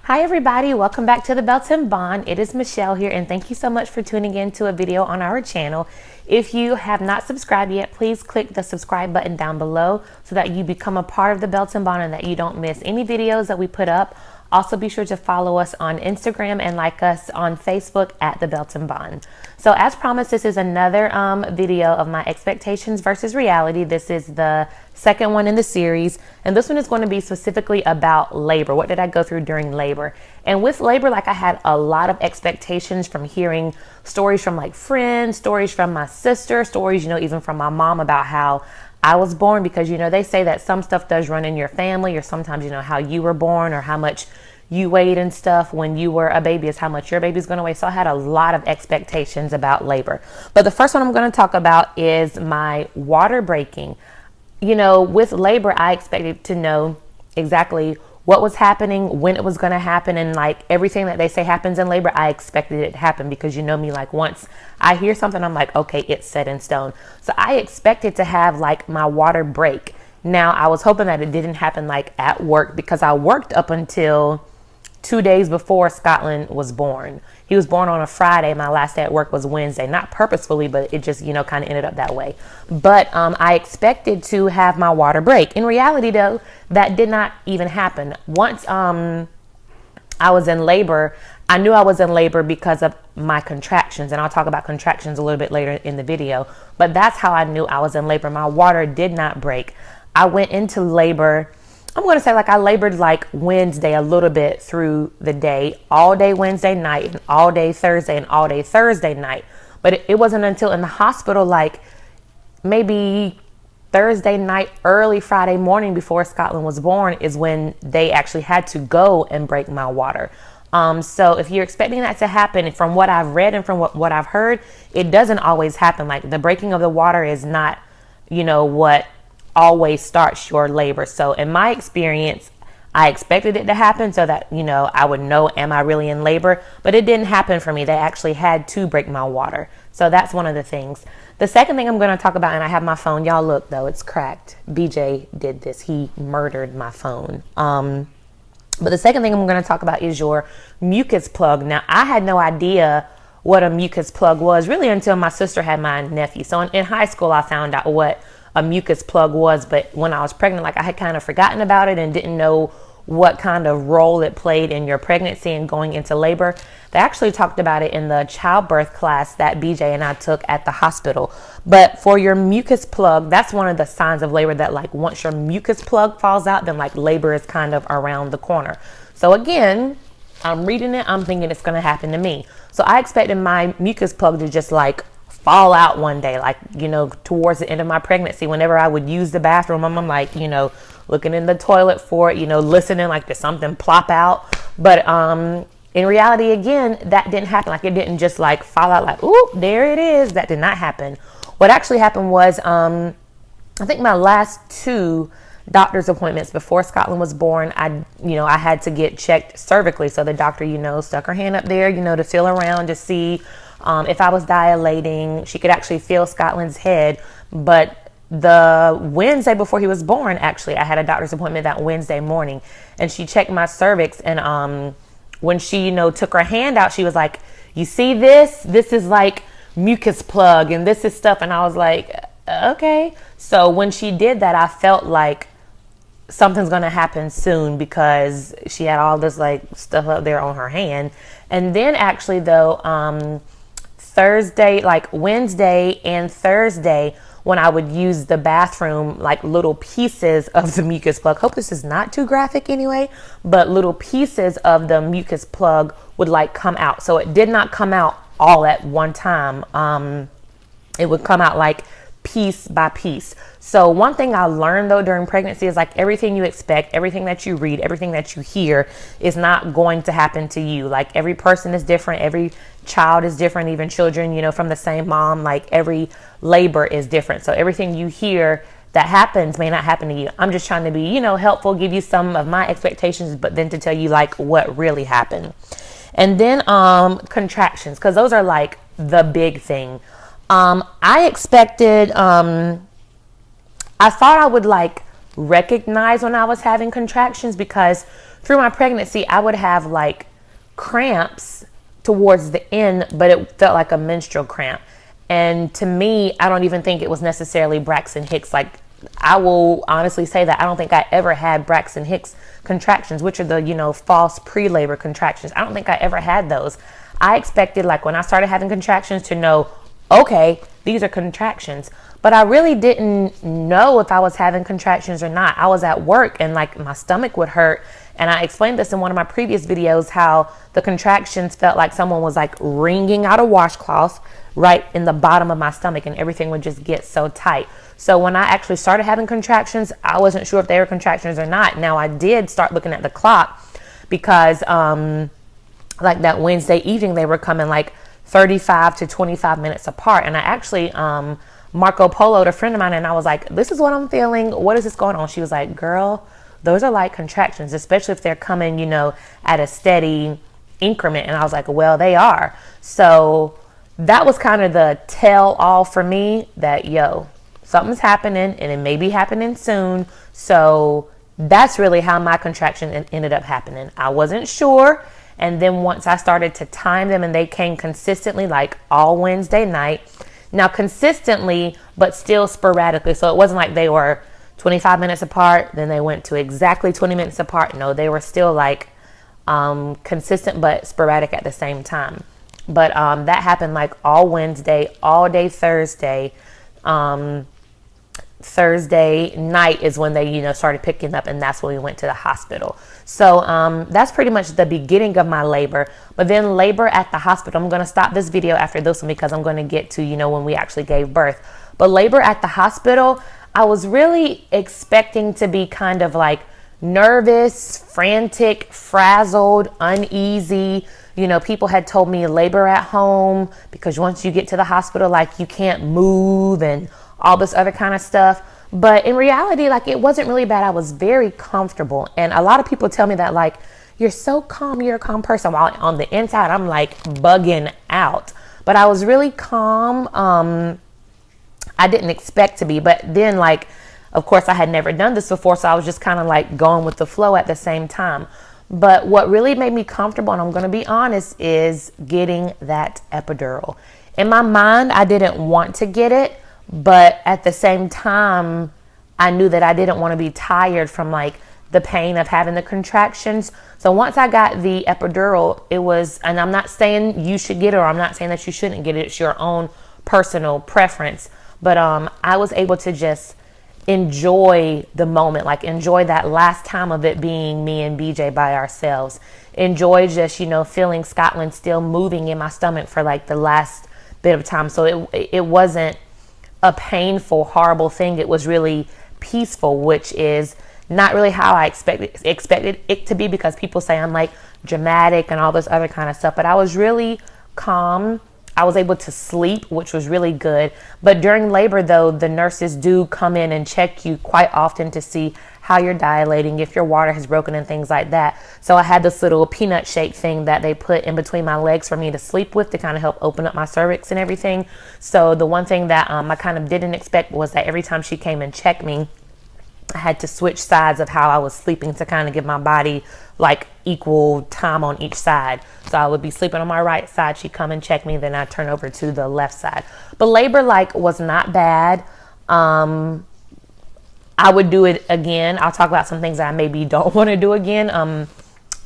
Hi everybody, welcome back to the Belt and Bond. It is Michelle here and thank you so much for tuning in to a video on our channel. If you have not subscribed yet, please click the subscribe button down below so that you become a part of the Belt and Bond and that you don't miss any videos that we put up. Also be sure to follow us on Instagram and like us on Facebook at the Belt and Bond. So as promised, this is another video of my expectations versus reality. This is the second one in the series, and this one is going to be specifically about labor. What did I go through during labor? And with labor, like, I had a lot of expectations from hearing stories from like friends, stories from my sister, stories, even from my mom about how I was born, because, they say that some stuff does run in your family, or sometimes, how you were born or how much you weighed and stuff when you were a baby is how much your baby's going to weigh. So I had a lot of expectations about labor. But the first one I'm going to talk about is my water breaking. With labor, I expected to know exactly what was happening, when it was going to happen, and like everything that they say happens in labor, I expected it to happen, because me, like, once I hear something, I'm like, okay, it's set in stone. So I expected to have like my water break. Now, I was hoping that it didn't happen like at work, because I worked up until 2 days before Scotland was born. He was born on a Friday. My last day at work was Wednesday. Not purposefully, but it just, kind of ended up that way. But I expected to have my water break. In reality, though, that did not even happen. Once I was in labor, I knew I was in labor because of my contractions. And I'll talk about contractions a little bit later in the video. But that's how I knew I was in labor. My water did not break. I went into labor, I'm going to say, like, I labored like Wednesday a little bit through the day, all day Wednesday night and all day Thursday and all day Thursday night. But it wasn't until in the hospital, like maybe Thursday night, early Friday morning before Scotland was born, is when they actually had to go and break my water. So if you're expecting that to happen, from what I've read and from what I've heard, it doesn't always happen. Like, the breaking of the water is not, what always starts your labor. So in my experience, I expected it to happen so that, I would know, am I really in labor? But it didn't happen for me. They actually had to break my water. So that's one of the things. The second thing I'm going to talk about, and I have my phone. Y'all look, though, it's cracked. BJ did this. He murdered my phone. But the second thing I'm going to talk about is your mucus plug. Now, I had no idea what a mucus plug was really until my sister had my nephew. So in high school, I found out what a mucus plug was, but when I was pregnant, like, I had kind of forgotten about it and didn't know what kind of role it played in your pregnancy and going into labor. They actually talked about it in the childbirth class that BJ and I took at the hospital. But for your mucus plug, that's one of the signs of labor, that like once your mucus plug falls out, then like labor is kind of around the corner. So again, I'm reading it, I'm thinking it's going to happen to me. So I expected my mucus plug to just like fall out one day, like, towards the end of my pregnancy. Whenever I would use the bathroom, I'm like, looking in the toilet for it, listening, like, to something plop out. But in reality, again, that didn't happen. Like, it didn't just like fall out like, ooh, there it is. That did not happen. What actually happened was, I think my last 2 doctor's appointments before Scotland was born, I had to get checked cervically. So the doctor, stuck her hand up there, to feel around to see if I was dilating. She could actually feel Scotland's head. But the Wednesday before he was born, actually, I had a doctor's appointment that Wednesday morning, and she checked my cervix. And when she, took her hand out, she was like, you see this? This is like mucus plug, and this is stuff. And I was like, okay. So when she did that, I felt like something's going to happen soon, because she had all this like stuff up there on her hand. And then actually, though, Thursday, like Wednesday and Thursday, when I would use the bathroom, like little pieces of the mucus plug, hope this is not too graphic anyway, but little pieces of the mucus plug would like come out. So it did not come out all at one time. It would come out like piece by piece. So one thing I learned, though, during pregnancy is like everything you expect, everything that you read, everything that you hear is not going to happen to you. Like, every person is different. Every child is different. Even children, from the same mom, like every labor is different. So everything you hear that happens may not happen to you. I'm just trying to be, helpful, give you some of my expectations, but then to tell you like what really happened. And then contractions, because those are like the big thing. I expected, I thought I would like recognize when I was having contractions, because through my pregnancy, I would have like cramps towards the end, but it felt like a menstrual cramp. And to me, I don't even think it was necessarily Braxton Hicks. Like, I will honestly say that I don't think I ever had Braxton Hicks contractions, which are the, you know, false pre-labor contractions. I don't think I ever had those. I expected, like, when I started having contractions to know, okay, these are contractions. But I really didn't know if I was having contractions or not. I was at work and like my stomach would hurt. And I explained this in one of my previous videos, how the contractions felt like someone was like wringing out a washcloth right in the bottom of my stomach, and everything would just get so tight. So when I actually started having contractions, I wasn't sure if they were contractions or not. Now I did start looking at the clock because like that Wednesday evening, they were coming like 35 to 25 minutes apart. And I actually Marco Polo'd a friend of mine, and I was like, this is what I'm feeling. What is this going on? She was like, girl, those are like contractions, especially if they're coming, you know, at a steady increment. And I was like, well, they are. So that was kind of the tell all for me that, yo, something's happening and it may be happening soon. So that's really how my contraction ended up happening. I wasn't sure. And then once I started to time them and they came consistently, like all Wednesday night, now consistently, but still sporadically. So it wasn't like they were 25 minutes apart, then they went to exactly 20 minutes apart. No, they were still like consistent, but sporadic at the same time. But that happened like all Wednesday, all day Thursday. Thursday night is when they, you know, started picking up, and that's when we went to the hospital. So that's pretty much the beginning of my labor. But then labor at the hospital, I'm going to stop this video after this one because I'm going to get to, you know, when we actually gave birth. But labor at the hospital, I was really expecting to be kind of like nervous, frantic, frazzled, uneasy. You know, people had told me labor at home because once you get to the hospital, like you can't move and all this other kind of stuff. But in reality, like it wasn't really bad. I was very comfortable. And a lot of people tell me that like, you're so calm, you're a calm person. While on the inside, I'm like bugging out. But I was really calm. I didn't expect to be. But then like, of course, I had never done this before. So I was just kind of like going with the flow at the same time. But what really made me comfortable, and I'm going to be honest, is getting that epidural. In my mind, I didn't want to get it. But at the same time, I knew that I didn't want to be tired from like the pain of having the contractions. So once I got the epidural, it was, and I'm not saying you should get it, or I'm not saying that you shouldn't get it. It's your own personal preference. But I was able to just enjoy the moment, like enjoy that last time of it being me and BJ by ourselves. Enjoy just, you know, feeling Scotland still moving in my stomach for like the last bit of time. So it wasn't a painful, horrible thing. It was really peaceful, which is not really how I expected it to be, because people say I'm like dramatic and all this other kind of stuff. But I was really calm. I was able to sleep, which was really good. But during labor, though, the nurses do come in and check you quite often to see how you're dilating, if your water has broken and things like that. So I had this little peanut shaped thing that they put in between my legs for me to sleep with to kind of help open up my cervix and everything. So the one thing that I kind of didn't expect was that every time she came and checked me, I had to switch sides of how I was sleeping to kind of give my body like equal time on each side. So I would be sleeping on my right side, she'd come and check me, then I'd turn over to the left side. But labor like was not bad. I would do it again. I'll talk about some things that I maybe don't want to do again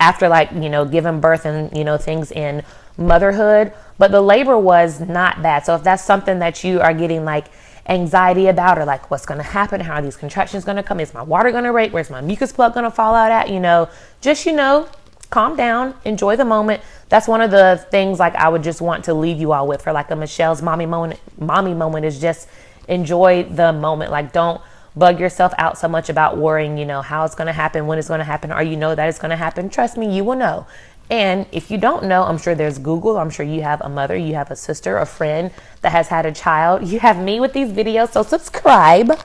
after like, you know, giving birth and, you know, things in motherhood. But the labor was not bad. So if that's something that you are getting like anxiety about, or like what's going to happen, how are these contractions going to come, is my water going to break, where's my mucus plug going to fall out at, you know, just, you know, calm down, enjoy the moment. That's one of the things like I would just want to leave you all with for like a Michelle's mommy moment is just enjoy the moment. Like don't bug yourself out so much about worrying, you know, how it's going to happen, when it's going to happen, or you know that it's going to happen. Trust me, you will know. And if you don't know, I'm sure there's Google. I'm sure you have a mother, you have a sister, a friend that has had a child. You have me with these videos, so subscribe.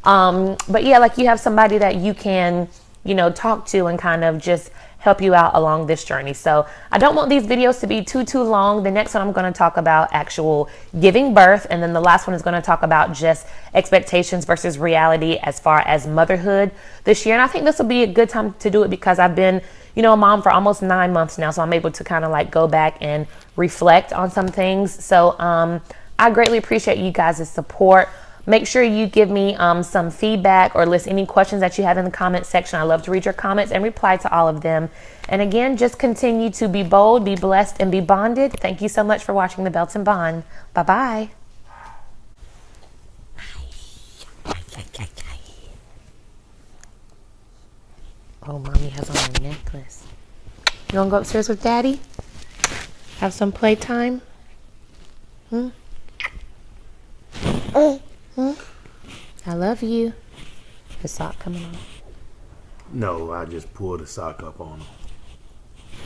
But yeah, like you have somebody that you can, you know, talk to and kind of just help you out along this journey. So I don't want these videos to be too long. The next one I'm going to talk about actual giving birth, and then the last one is going to talk about just expectations versus reality as far as motherhood this year. And I think this will be a good time to do it because I've been, you know, a mom for almost 9 months now, so I'm able to kind of like go back and reflect on some things. So I greatly appreciate you guys' support. Make sure you give me some feedback or list any questions that you have in the comment section. I love to read your comments and reply to all of them. And again, just continue to be bold, be blessed, and be bonded. Thank you so much for watching The Belton Bond. Bye-bye. Oh, mommy has on a necklace. You want to go upstairs with daddy? Have some playtime? I love you. The sock coming off. No, I just pulled the sock up on him.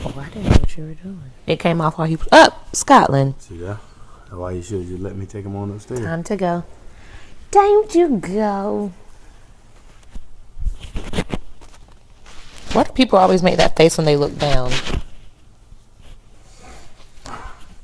Oh, I didn't know what you were doing. It came off while he was up. Scotland. See that? That's why you should just let me take him on upstairs. Time to go. Time to go. Why do people always make that face when they look down?